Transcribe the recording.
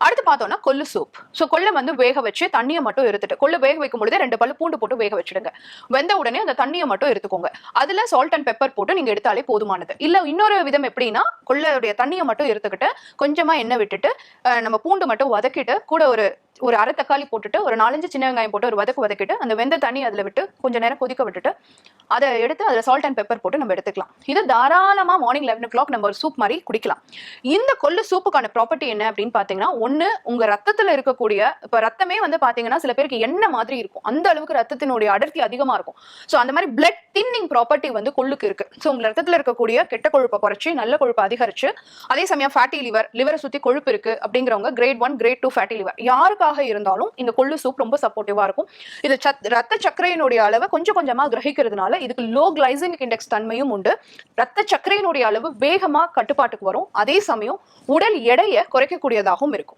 அடுத்து பார்த்தோம்னா கொள்ளு சூப். கொள்ள வந்து வேக வச்சு தண்ணியை மட்டும் எடுத்துட்டு கொள்ளு வேக வைக்கும் பொழுது 2 பல்லு பூண்டு போட்டு வேக வச்சிடுங்க. வெந்த உடனே அந்த தண்ணியை மட்டும் எடுத்துக்கோங்க. அதுல சால்ட் அண்ட் பெப்பர் போட்டு நீங்க எடுத்தாலே போதுமானது. இல்ல இன்னொரு விதம் எப்படின்னா கொள்ளையுடைய தண்ணியை மட்டும் எடுத்துக்கிட்டு கொஞ்சமா எண்ணெய் விட்டுட்டு நம்ம பூண்டு மட்டும் வதக்கிட்டு கூட ஒரு அரை தக்காளி போட்டுட்டு ஒரு 4-5 சின்ன வெங்காயம் போட்டு ஒரு வதக்கிட்டு அந்த வெந்த தண்ணி அதுல விட்டு கொஞ்ச நேரம் கொதிக்க விட்டுட்டு அதை எடுத்து அதுல சால்ட் அண்ட் பெப்பர் போட்டு நம்ம எடுத்துக்கலாம். இது தாராளமா மார்னிங் 11 o'clock நம்ம ஒரு சூப் மாதிரி குடிக்கலாம். இந்த கொள்ளு சூப்புக்கான ப்ராப்பர்ட்டி என்ன அப்படின்னு பாத்தீங்கன்னா, ஒண்ணு உங்க ரத்தத்துல இருக்கக்கூடிய இப்ப ரத்தமே வந்து பாத்தீங்கன்னா சில பேருக்கு எண்ணெய் மாதிரி இருக்கும். அந்த அளவுக்கு ரத்தத்தினுடைய அடர்த்தி அதிகமா இருக்கும். சோ அந்த மாதிரி பிளட் தின்னிங் ப்ராப்பர்ட்டி வந்து கொள்ளுக்கு இருக்கு. சோ உங்க ரத்தத்துல இருக்கக்கூடிய கெட்ட கொழுப்பை குறைச்சி நல்ல கொழுப்பை அதிகரிச்சு, அதே சமயம் ஃபேட்டி லிவரை சுத்தி கொழுப்பு இருக்கு அப்படிங்கிறவங்க கிரேட் 1 கிரேட் 2 ஃபேட்டி லிவர் யாருக்காக இருந்தாலும் இந்த கொள்ளு சூப் ரொம்ப சப்போர்ட்டிவா இருக்கும். இது ரத்த சர்க்கரையினுடைய அளவை கொஞ்சம் கொஞ்சமா கிரகிக்கிறதுனால இதுக்கு லோ கிளைசெமிக் இண்டெக்ஸ் தன்மையும் உண்டு. ரத்த சர்க்கரையினுடைய அளவு வேகமா கட்டுப்பாட்டுக்கு வரும். அதே சமயம் உடல் எடையை குறைக்கக்கூடியதாகவும் இருக்கும்.